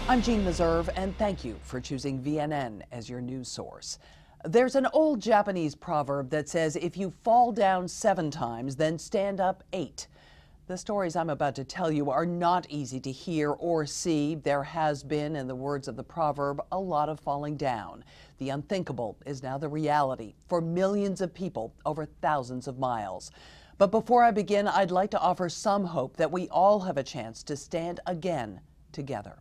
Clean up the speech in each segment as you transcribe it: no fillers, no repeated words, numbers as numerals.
I'm Jean Meserve, and thank you for choosing VNN as your news source. There's an old Japanese proverb that says, if you fall down 7 times, then stand up 8. The stories I'm about to tell you are not easy to hear or see. There has been, in the words of the proverb, a lot of falling down. The unthinkable is now the reality for millions of people over thousands of miles. But before I begin, I'd like to offer some hope that we all have a chance to stand again together.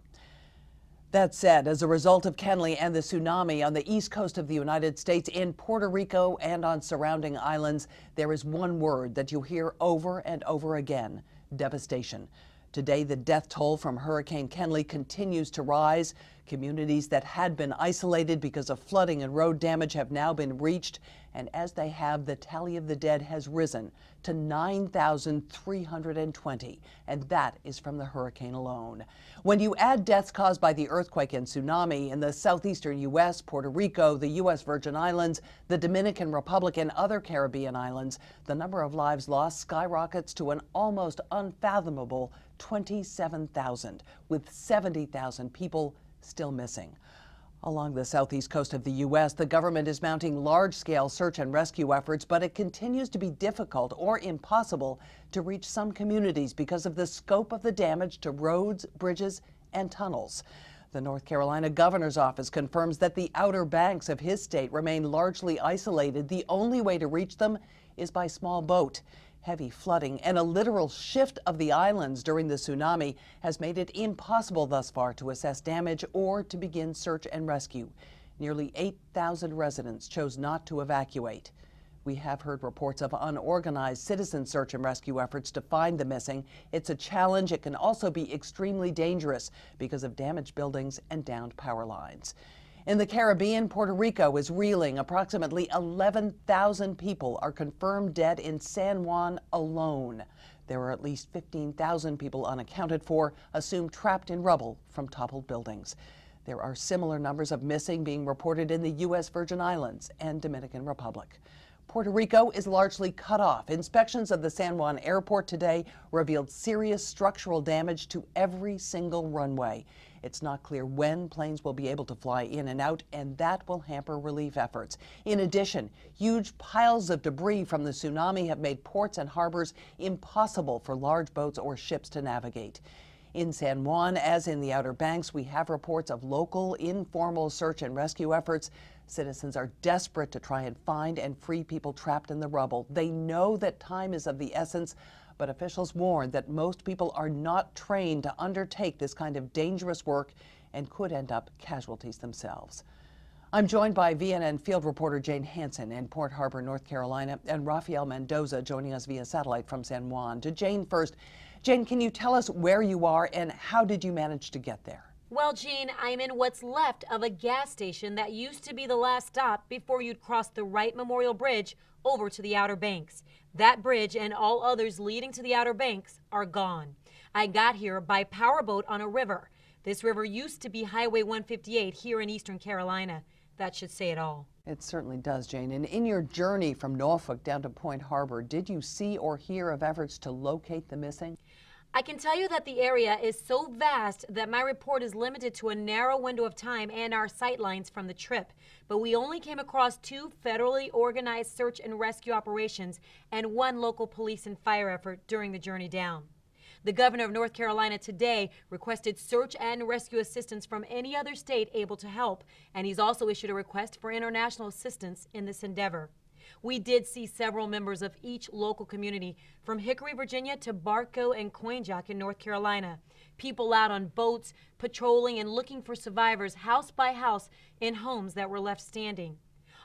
That said, as a result of Kenley and the tsunami on the east coast of the United States, in Puerto Rico and on surrounding islands, there is one word that you hear over and over again: devastation. Today, the death toll from Hurricane Kenley continues to rise. Communities that had been isolated because of flooding and road damage have now been reached, and as they have, the tally of the dead has risen to 9,320, and that is from the hurricane alone. When you add deaths caused by the earthquake and tsunami in the southeastern U.S., Puerto Rico, the U.S. Virgin Islands, the Dominican Republic, and other Caribbean islands, the number of lives lost skyrockets to an almost unfathomable 27,000, with 70,000 people still missing. Along the southeast coast of the U.S., the government is mounting large-scale search and rescue efforts, but it continues to be difficult or impossible to reach some communities because of the scope of the damage to roads, bridges, and tunnels. The North Carolina governor's office confirms that the Outer Banks of his state remain largely isolated. The only way to reach them is by small boat. Heavy flooding and a literal shift of the islands during the tsunami has made it impossible thus far to assess damage or to begin search and rescue. Nearly 8,000 residents chose not to evacuate. We have heard reports of unorganized citizen search and rescue efforts to find the missing. It's a challenge. It can also be extremely dangerous because of damaged buildings and downed power lines. In the Caribbean, Puerto Rico is reeling. Approximately 11,000 people are confirmed dead in San Juan alone. There are at least 15,000 people unaccounted for, assumed trapped in rubble from toppled buildings. There are similar numbers of missing being reported in the U.S. Virgin Islands and Dominican Republic. Puerto Rico is largely cut off. Inspections of the San Juan airport today revealed serious structural damage to every single runway. It's not clear when planes will be able to fly in and out, and that will hamper relief efforts. In addition, huge piles of debris from the tsunami have made ports and harbors impossible for large boats or ships to navigate. In San Juan, as in the Outer Banks, we have reports of local informal search and rescue efforts. Citizens are desperate to try and find and free people trapped in the rubble. They know that time is of the essence, but officials warn that most people are not trained to undertake this kind of dangerous work and could end up casualties themselves. I'm joined by VNN field reporter Jane Hansen in Port Harbor, North Carolina, and Rafael Mendoza joining us via satellite from San Juan. To Jane first. Jane, can you tell us where you are and how did you manage to get there? Well, Jean, I'm in what's left of a gas station that used to be the last stop before you'd cross the Wright Memorial Bridge over to the Outer Banks. That bridge and all others leading to the Outer Banks are gone. I got here by powerboat on a river. This river used to be Highway 158 here in eastern Carolina. That should say it all. It certainly does, Jane. And in your journey from Norfolk down to Point Harbor, did you see or hear of efforts to locate the missing? I can tell you that the area is so vast that my report is limited to a narrow window of time and our sight lines from the trip. But we only came across 2 federally organized search and rescue operations and 1 local police and fire effort during the journey down. The governor of North Carolina today requested search and rescue assistance from any other state able to help, and he's also issued a request for international assistance in this endeavor. We did see several members of each local community, from Hickory, Virginia to Barco and Coinjock in North Carolina. People out on boats, patrolling and looking for survivors house by house in homes that were left standing.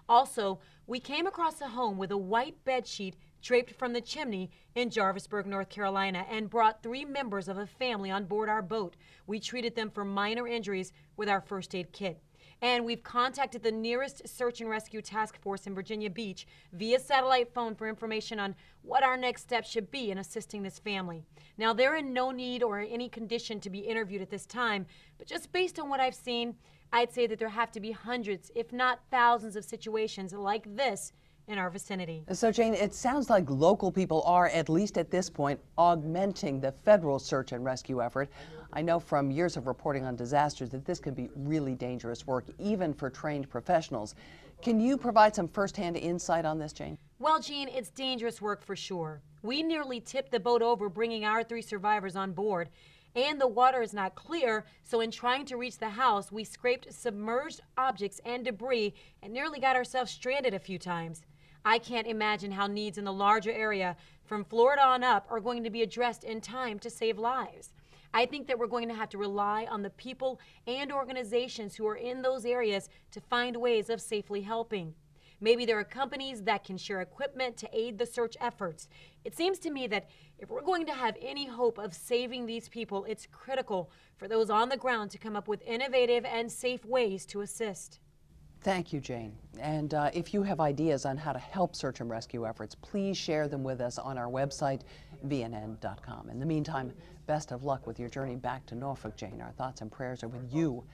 Also, we came across a home with a white bedsheet draped from the chimney in Jarvisburg, North Carolina, and brought 3 members of a family on board our boat. We treated them for minor injuries with our first aid kit. And we've contacted the nearest search and rescue task force in Virginia Beach via satellite phone for information on what our next steps should be in assisting this family. Now, they're in no need or any condition to be interviewed at this time, but just based on what I've seen, I'd say that there have to be hundreds, if not thousands, of situations like this in our vicinity. So, Jane, it sounds like local people are, at least at this point, augmenting the federal search and rescue effort. I know from years of reporting on disasters that this can be really dangerous work, even for trained professionals. Can you provide some firsthand insight on this, Jane? Well, Jean, it's dangerous work for sure. We nearly tipped the boat over bringing our 3 survivors on board. And the water is not clear, so in trying to reach the house, we scraped submerged objects and debris and nearly got ourselves stranded a few times. I can't imagine how needs in the larger area from Florida on up are going to be addressed in time to save lives. I think that we're going to have to rely on the people and organizations who are in those areas to find ways of safely helping. Maybe there are companies that can share equipment to aid the search efforts. It seems to me that if we're going to have any hope of saving these people, it's critical for those on the ground to come up with innovative and safe ways to assist. Thank you, Jane. And if you have ideas on how to help search and rescue efforts, please share them with us on our website, VNN.com. In the meantime, best of luck with your journey back to Norfolk, Jane. Our thoughts and prayers are with you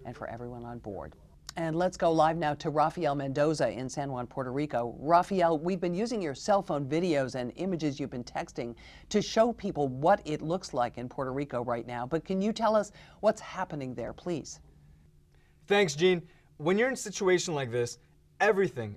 and for everyone on board. And let's go live now to Rafael Mendoza in San Juan, Puerto Rico. Rafael, we've been using your cell phone videos and images you've been texting to show people what it looks like in Puerto Rico right now. But can you tell us what's happening there, please? Thanks, Gene. When you're in a situation like this, everything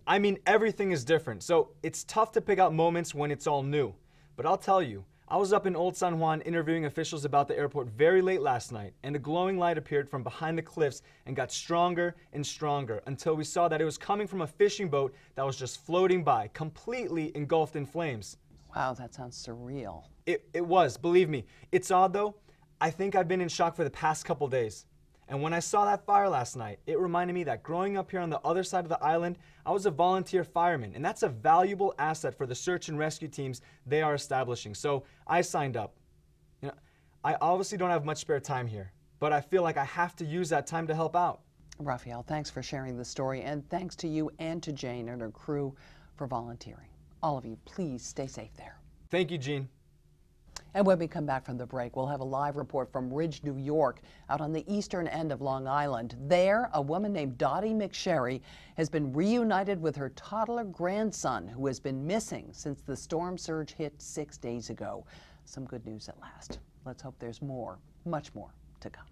is different. So it's tough to pick out moments when it's all new. But I'll tell you, I was up in Old San Juan interviewing officials about the airport very late last night, and a glowing light appeared from behind the cliffs and got stronger and stronger until we saw that it was coming from a fishing boat that was just floating by, completely engulfed in flames. Wow, that sounds surreal. It was, believe me. It's odd though. I think I've been in shock for the past couple days. And when I saw that fire last night, it reminded me that growing up here on the other side of the island, I was a volunteer fireman, and that's a valuable asset for the search and rescue teams they are establishing. So I signed up. You know, I obviously don't have much spare time here, but I feel like I have to use that time to help out. Rafael, thanks for sharing the story, and thanks to you and to Jane and her crew for volunteering. All of you, please stay safe there. Thank you, Gene. And when we come back from the break, we'll have a live report from Ridge, New York, out on the eastern end of Long Island. There, a woman named Dottie McSherry has been reunited with her toddler grandson, who has been missing since the storm surge hit 6 days ago. Some good news at last. Let's hope there's more, much more, to come.